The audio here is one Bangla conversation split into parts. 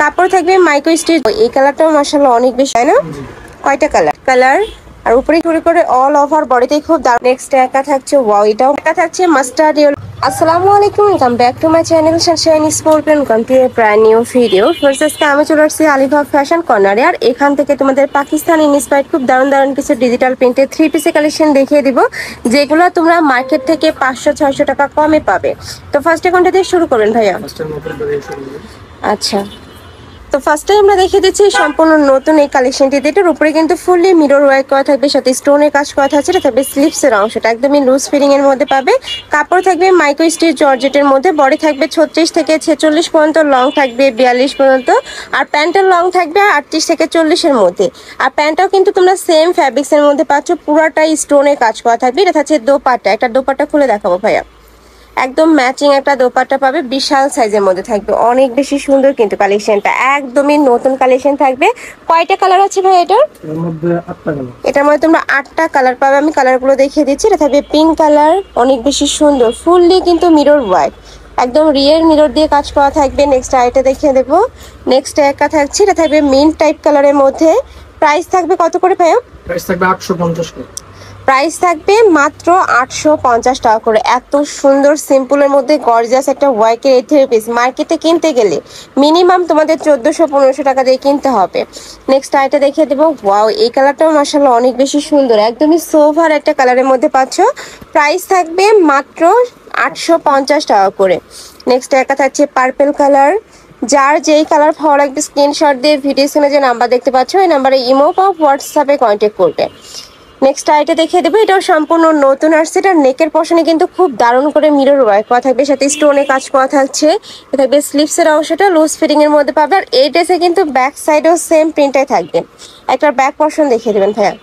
কাপড় থাকবে মাইক্রো স্টিচ। এই কালারটাও মাশাআল্লাহ অনেক বেশি, তাই না? কয়টা কালার আর উপরে করে অল ওভার বডিতে খুব দারুণ। নেক্সট একা থাকছে ওয়াও, এটাও একা থাকছে মাস্টার্ড ইয়েলো। আসসালামু আলাইকুম, welcome back to my channel sunshine sport and continue brand new video. First আজকে আমি চলে আসছি আলিফা ফ্যাশন কর্নারে, আর এখান থেকে তোমাদের পাকিস্তান ইন্সপায়ার্ড খুব দারুণ কিছু ডিজিটাল প্রিন্টের 3 পিসের কালেকশন দেখিয়ে দিব, যেগুলো তোমরা মার্কেট থেকে 500-600 টাকা কমে পাবে। তো ফার্স্টে কোনটা দিয়ে শুরু করবেন ভাইয়া? আচ্ছা, তো ফার্স্টে আমরা দেখিয়ে দিচ্ছি সম্পূর্ণ নতুন এই কালেকশনটি। এটার উপরে কিন্তু ফুললি মিরর ওয়ার্ক করা থাকবে, সাথে স্টোনের কাজ করা থাকছে। এটা থাকবে স্লিভসের অংশটা একদমই লুজ ফিটিং এর মধ্যে পাবে। কাপড় থাকবে মাইক্রো স্টিচ জর্জেটের মধ্যে। বডি থাকবে 36 থেকে 46 পর্যন্ত, লং থাকবে 42 পর্যন্ত, আর প্যান্টের লং থাকবে 38 থেকে 40 এর মধ্যে। আর প্যান্টটাও কিন্তু তোমরা সেম ফ্যাব্রিক্স এর মধ্যে পাচ্ছ, পুরাটাই স্টোনের কাজ করা থাকবে। এটা থাকছে দোপাট্টা, একটা দোপাট্টা খুলে দেখাবো ভাইয়া। একদম ম্যাচিং একটা দোপাট্টা পাবে, বিশাল সাইজের মধ্যে থাকবে, অনেক বেশি সুন্দর কিন্তু কালেকশনটা একদমই নতুন কালেকশন থাকবে। কয়টা কালার আছে ভাই এটার মধ্যে? 8টা কালার। এটার মধ্যে তোমরা 8টা কালার পাবে, আমি কালারগুলো দেখিয়ে দিচ্ছি। এটা থাকবে পিঙ্ক কালার, অনেক বেশি সুন্দর, ফুললি কিন্তু মিরর ওয়ার্ক, একদম রিয়েল মিরর দিয়ে কাজ করা থাকবে। নেক্সট আইটা দেখিয়ে দেবো। নেক্সট একটা থাকছে, এটা থাকবে মিন্ট টাইপ কালারের মধ্যে। প্রাইস থাকবে কত করে ভাইয়া? প্রাইস থাকবে 850 করে। প্রাইস থাকবে মাত্র 850 টাকা করে। এত সুন্দর সিম্পলের মধ্যে গর্জিয়াস একটা ওয়ার্কের এই 3 পিস মার্কেটে কিনতে গেলে মিনিমাম তোমাদের 1400-1500 টাকা দিয়ে কিনতে হবে। নেক্সট আইটা দেখিয়ে দেবো। ওয়াও, এই কালারটাও মাশাআল্লাহ অনেক বেশি সুন্দর, একদমই সোভার একটা কালারের মধ্যে পাচ্ছ। প্রাইস থাকবে মাত্র 850 টাকা করে। নেক্সট একটা থাকছে পার্পল কালার। যার যেই কালার ভালো লাগবে স্ক্রিনশট দিয়ে ভিডিও স্ক্রিনে যে নাম্বার দেখতে পাচ্ছ এই নাম্বারে ইমো বা হোয়াটসঅ্যাপে কন্ট্যাক্ট করবে। নেক্সট আইটা দেখিয়ে দেবো। এটাও সম্পূর্ণ নতুন আসছে। এটা নেকের পশনে কিন্তু খুব দারুণ করে মিরর ওয়ার্ক করা থাকবে, সাথে স্টোনে কাজ করা থাকছে। এটা থাকবে স্লিভসের অংশটা লুজ ফিটিং এর মধ্যে পাবে। আর এই ড্রেসে কিন্তু ব্যাক সাইডেও সেম প্রিন্টাই থাকবে। একটা ব্যাক পশন দেখিয়ে দেবেন ভাইয়া।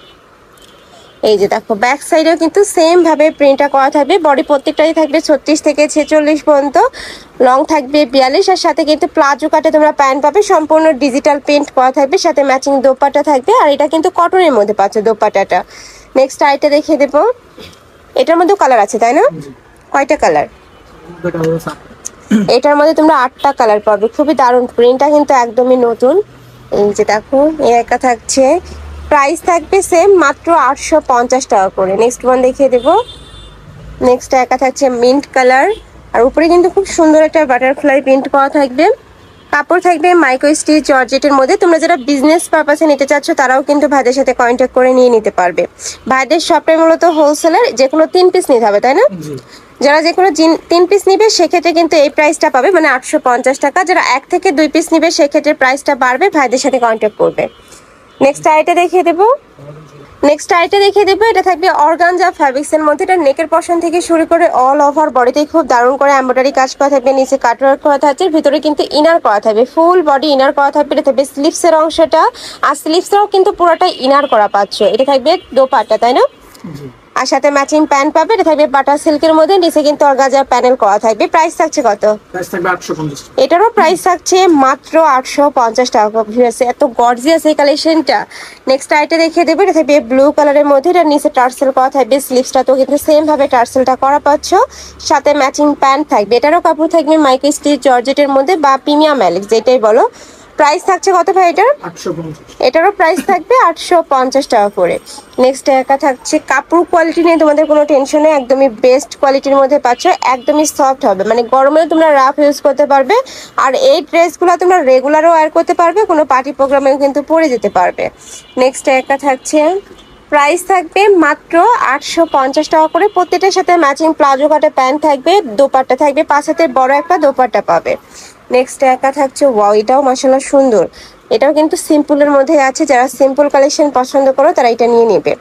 এই যে দেখো, ব্যাক সাইডেও কিন্তু সেম ভাবে প্রিন্টটা করা থাকবে। বডি প্রত্যেকটাই থাকবে 36 থেকে 46 পর্যন্ত, লং থাকবে 42, আর সাথে কিন্তু প্লাজো কাটে তোমরা প্যান্ট পাবে, সম্পূর্ণ ডিজিটাল প্রিন্ট করা থাকবে, সাথে ম্যাচিং দোপাট্টা থাকবে। আর এটা কিন্তু কটনের মধ্যে পাচ্ছ দোপাট্টাটা। নেক্সট আইটা দেখিয়ে দেবো। এটার মধ্যে কালার আছে তাই না? কয়টা কালার? এটার মধ্যে তোমরা 8টা কালার পাবে, খুবই দারুণ, প্রিন্টটা কিন্তু একদমই নতুন। এই যে দেখো, এই একটা থাকছে। প্রাইস থাকবে সেম মাত্র 850 টাকা করে। নেক্সট ওয়ান দেখিয়ে দেবো। নেক্সট একা থাকছে মিন্ট কালার, আর উপরে কিন্তু খুব সুন্দর একটা বাটারফ্লাই প্রিন্ট করা থাকবে। কাপড় থাকবে মাইক্রো স্টিচ জর্জেটের মধ্যে। তোমরা যারা বিজনেস পারপাসে নিতে চাচ্ছ তারাও কিন্তু ভাইদের সাথে কন্ট্যাক্ট করে নিয়ে নিতে পারবে। ভাইদের শপে মূলত হোলসেলার, যে কোনো 3 পিস নিতে হবে তাই না? যারা যে কোনো 3 পিস নিবে সেক্ষেত্রে কিন্তু এই প্রাইসটা পাবে, মানে 850 টাকা। যারা 1 থেকে 2 পিস নিবে সেক্ষেত্রে প্রাইসটা বাড়বে, ভাইদের সাথে কন্ট্যাক্ট করবে। নেক্সট আইটা দেখিয়ে দেবো। এটা থাকবে অর্গানজা ফ্যাব্রিক্স এর মধ্যে। এটা নেকের পশন থেকে শুরু করে অল ওভার বডিতে খুব দারুণ করে এমব্রয়ডারি কাজ করা থাকবে, নিচে কাটওয়ার্ক করা থাকছে, ভিতরে কিন্তু ইনার করা থাকবে, ফুল বডি ইনার করা থাকবে। এটা থাকবে স্লিভসের অংশটা, আর স্লিভসটাও কিন্তু পুরোটাই ইনার করা পাচ্ছ। এটা থাকবে দোপাট্টা তাই না? আর সাথে ম্যাচিং প্যান্ট পাবে। এটা থাকবে বাটার সিল্কের মধ্যে, নিচে কিন্তু অর্গানজা প্যানেল করা থাকবে। প্রাইস থাকছে কত? প্রাইস থাকবে 850। এটারও প্রাইস থাকছে মাত্র 850 টাকা। এত গর্জিয়াস এই কালেকশনটা। নেক্সট আইটা দেখিয়ে দেবো। এটা থাকবে ব্লু কালারের মধ্যে, এটা নিচে টার্সেল করা থাকবে, স্লিভসটা তো কিন্তু সেম ভাবে টার্সেলটা করা পাচ্ছ, সাথে ম্যাচিং প্যান্ট থাকবে। এটারও কাপড় থাকবে মাইক্রো স্টিচ জর্জেটের মধ্যে বা প্রিমিয়াম অ্যালেক্স যেটাই বলো। প্রাইস থাকছে কত ভাই এটার? 850। এটারও প্রাইস থাকবে 850 টাকা করে। নেক্সট একা থাকছে। কাপড় কোয়ালিটি নিয়ে তোমাদের কোনো টেনশন নেই, একদমই বেস্ট কোয়ালিটির মধ্যে পাচ্ছ, একদমই সফট হবে, মানে গরমেও তোমরা রাফ ইউজ করতে পারবে। আর এই ড্রেসগুলো তোমরা রেগুলারও ওয়্যার করতে পারবে, কোনো পার্টি প্রোগ্রামেও কিন্তু পরে যেতে পারবে। নেক্সট একা থাকছে। প্রাইস থাকবে মাত্র 850 টাকা করে। প্রত্যেকটার সাথে ম্যাচিং প্লাজো কাটা প্যান্ট থাকবে, দোপাট্টা থাকবে, 5 হাতের বড় একটা দোপাট্টা পাবে। নেক্সট একা থাকছে। ওয়াও, এটাও মাশাআল্লাহ সুন্দর, এটাও কিন্তু সিম্পলের মধ্যে আছে। যারা সিম্পল কালেকশন পছন্দ করো তারা এটা নিয়ে নেবে।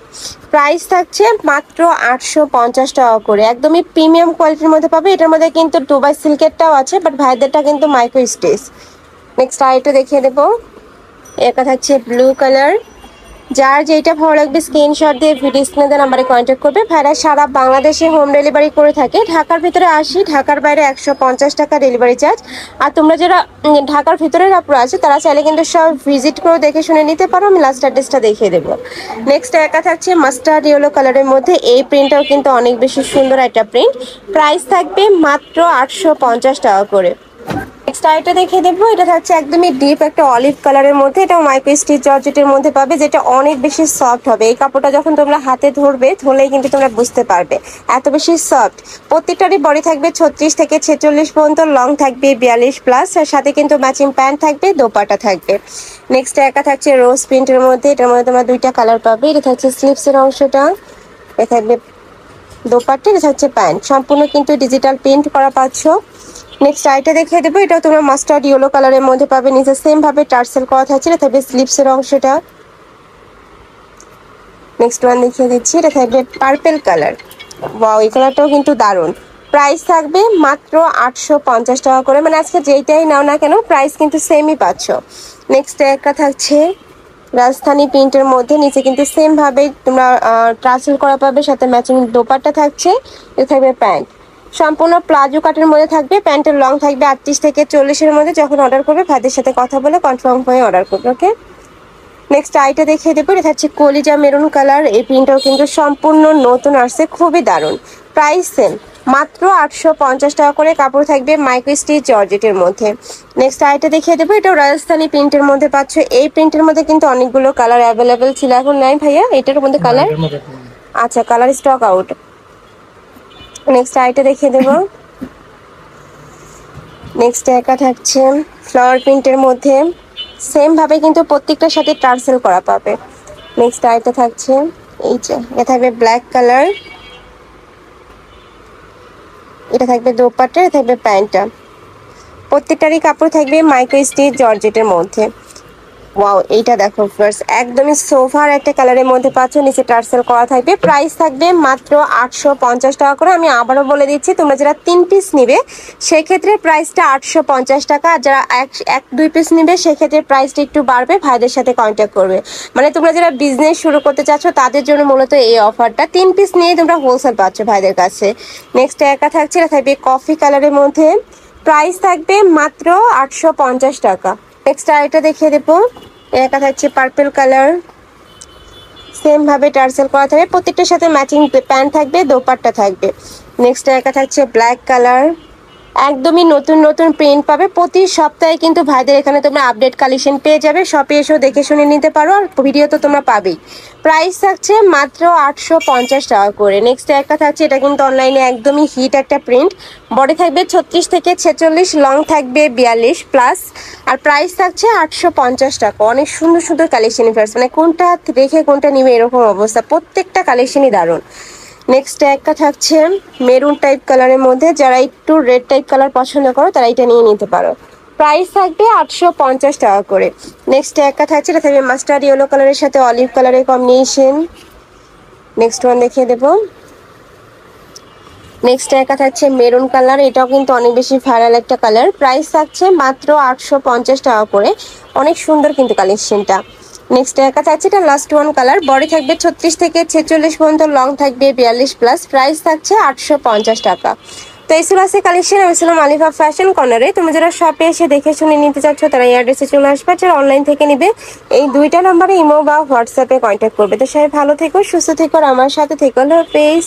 প্রাইস থাকছে মাত্র 850 টাকা করে, একদমই প্রিমিয়াম কোয়ালিটির মধ্যে পাবে। এটার মধ্যে কিন্তু দুবাই সিল্কেরটাও আছে, বাট ভাইদেরটা কিন্তু মাইক্রো স্টিচ। নেক্সট আইটা দেখিয়ে দেবো। এটা থাকছে ব্লু কালার। যার যেটা ভালো লাগবে স্ক্রিনশট দিয়ে ভিডিও স্ক্রিনে দেওয়া নাম্বারে কন্ট্যাক্ট করবে। ভাইরা সারা বাংলাদেশে হোম ডেলিভারি করে থাকে। ঢাকার ভিতরে 80, ঢাকার বাইরে 150 টাকা ডেলিভারি চার্জ। আর তোমরা যারা ঢাকার ভিতরের আপুরা আছে তারা চাইলে কিন্তু সব ভিজিট করে দেখে শুনে নিতে পারো। আমি লাস্ট অ্যাড্রেসটা দেখিয়ে দেবো। নেক্সট একা থাকছে মাস্টার্ড ইয়েলো কালারের মধ্যে। এই প্রিন্টটাও কিন্তু অনেক বেশি সুন্দর একটা প্রিন্ট। প্রাইস থাকবে মাত্র 850 টাকা করে। নেক্সট আইটা দেখে দেবো, এটা থাকছে একদমই ডিপ একটা অলিভ কালারের মধ্যে, এটা মাইক্রো স্টিচ জর্জেটের মধ্যে পাবে, যেটা অনেক বেশি সফট হবে। এই কাপড়টা যখন তোমরা হাতে ধরবে, ধরলেই কিন্তু তোমরা বুঝতে পারবে এত বেশি সফট। প্রত্যেকটারই বডি থাকবে 36 থেকে 46 পর্যন্ত, লং থাকবে 42 প্লাস, আর সাথে কিন্তু ম্যাচিং প্যান্ট থাকবে, দোপাটা থাকবে। নেক্সট একা থাকছে রোজ প্রিন্টের মধ্যে, এটার মধ্যে তোমরা দুইটা কালার পাবে। এটা থাকছে স্লিভসের অংশটা, এটা থাকবে দোপাট্টা, এটা থাকছে প্যান্ট, সম্পূর্ণ কিন্তু ডিজিটাল প্রিন্ট করা পাচ্ছ। নেক্সট আইটা দেখিয়ে দেবো, এটাও তোমরা মাস্টার্ড ইয়েলো কালারের মধ্যে পাবে, নিচে সেম ভাবে টার্সেল করা থাকছে, এটা থাকবে স্লিভসের অংশটা। নেক্সট ওয়ান দেখিয়ে দিচ্ছি, এটা থাকবে পার্পেল কালার। ওয়াও, এই কালারটাও কিন্তু দারুণ। প্রাইস থাকবে মাত্র 850 টাকা করে, মানে আজকে যেইটাই নাও না কেন প্রাইস কিন্তু সেমই পাচ্ছ। নেক্সট একটা থাকছে রাজস্থানি প্রিন্টের মধ্যে, নিচে কিন্তু সেম ভাবে তোমরা টার্সেল করা পাবে, সাথে ম্যাচিং দোপাট্টা থাকছে, এটা থাকবে প্যান্ট, সম্পূর্ণ প্লাজো কাটের মধ্যে থাকবে। প্যান্টের লং থাকবে 38 থেকে 40-এর মধ্যে। যখন অর্ডার করবে ভাইদের সাথে কথা বলে কনফার্ম হয়ে অর্ডার করবে, ওকে। নেক্সট আইটা দেখিয়ে দেবো, এটা হচ্ছে কলিজা মেরুন কালার। এই প্রিন্টটাও কিন্তু সম্পূর্ণ নতুন আসছে, খুবই দারুণ। প্রাইস সেম, মাত্র 850 টাকা করে। কাপড় থাকবে মাইক্রো স্টিচ জর্জেটের মধ্যে। নেক্সট আইটা দেখিয়ে দেবো, এটাও রাজস্থানি প্রিন্টের মধ্যে পাচ্ছ। এই প্রিন্টের মধ্যে কিন্তু অনেকগুলো কালার অ্যাভেলেবেল ছিল, এখন নাই ভাইয়া এটার মধ্যে কালার। আচ্ছা, কালার স্টক আউট। নেক্সট আইটা দেখিয়ে দেবো, নেক্সট একা থাকছে ফ্লাওয়ার প্রিন্টের মধ্যে, সেম ভাবে কিন্তু প্রত্যেকটার সাথে টার্সেল করা পাবে। নেক্সট আইটা থাকছে এই যে, এটা থাকবে ব্ল্যাক কালার, এটা থাকবে দোপাট্টা, এটা থাকবে প্যান্টটা। প্রত্যেকটারই কাপড় থাকবে মাইক্রো স্টিচ জর্জেটের মধ্যে। ওয়াও, এইটা দেখো ফার্স্ট, একদমই সোফার একটা কালারের মধ্যে পাচ্ছ, নিচে টার্সেল করা থাকবে। প্রাইস থাকবে মাত্র 850 টাকা করে। আমি আবারও বলে দিচ্ছি, তোমরা যারা 3 পিস নিবে সেক্ষেত্রে প্রাইসটা 850 টাকা, আর যারা এক 2 পিস নিবে সেক্ষেত্রে প্রাইসটা একটু বাড়বে। ভাইদের সাথে কন্ট্যাক্ট করবে, মানে তোমরা যারা বিজনেস শুরু করতে চাচ্ছ তাদের জন্য মূলত এই অফারটা। 3 পিস নিয়ে তোমরা হোলসেল পাচ্ছ ভাইদের কাছে। নেক্সট একা থাকছে, এটা থাকবে কফি কালারের মধ্যে, প্রাইস থাকবে মাত্র 850 টাকা। নেক্সট আরেকটা দেখিয়ে দেবো, একা থাকছে পার্পল কালার, সেম ভাবে টার্সেল করা থাকবে, প্রত্যেকটার সাথে ম্যাচিং প্যান্ট থাকবে, দোপাট্টা থাকবে। নেক্সট একা থাকছে ব্ল্যাক কালার, একদমই নতুন নতুন প্রিন্ট পাবে। প্রতি সপ্তাহে কিন্তু ভাইদের এখানে তোমরা আপডেট কালেকশন পেয়ে যাবে, শপে এসেও দেখে শুনে নিতে পারো, আর ভিডিও তো তোমরা পাবেই। প্রাইস থাকছে মাত্র 850 টাকা করে। নেক্সট একটা থাকছে, এটা কিন্তু অনলাইনে একদমই হিট একটা প্রিন্ট, বডি থাকবে 36 থেকে 46, লং থাকবে 42 প্লাস, আর প্রাইস থাকছে 850 টাকা। অনেক সুন্দর সুন্দর কালেকশন, মানে কোনটা রেখে কোনটা নিবে এরকম অবস্থা, প্রত্যেকটা কালেকশনই দারুণ। নেক্সট একটা থাকছে মেরুন টাইপ কালারের মধ্যে, যারা একটু রেড টাইপ কালার পছন্দ করো তারা এটা নিয়ে নিতে পারো। প্রাইস থাকবে 850 টাকা করে। নেক্সট একটা থাকছে, এটা থাকবে মাস্টার্ড ইয়েলো কালারের সাথে অলিভ কালারের কম্বিনেশন। নেক্সট ওয়ান দেখিয়ে দেবো, নেক্সট একটা থাকছে মেরুন কালার, এটাও কিন্তু অনেক বেশি ভাইরাল একটা কালার। প্রাইস থাকছে মাত্র 850 টাকা করে, অনেক সুন্দর কিন্তু কালেকশনটা। নেক্সট একা থাকছে, এটা লাস্ট ওয়ান কালার, বডি থাকবে 36 থেকে 46 পর্যন্ত, লং থাকবে 42 প্লাস, প্রাইস থাকছে 850 টাকা। তো এই ছিল আছে কালেকশন। আমি ছিলাম আলিফা ফ্যাশন কর্নারে। তুমি যারা শপে এসে দেখে শুনে নিতে চাচ্ছ তারা এই অ্যাড্রেসে চলে আসবে, যারা অনলাইন থেকে নিবে এই দুইটা নম্বরে ইমো বা হোয়াটসঅ্যাপে কন্ট্যাক্ট করবে। তো সবাই ভালো থেকো, সুস্থ থেকো, আর আমার সাথে থেকো। আল্লাহ হাফেজ।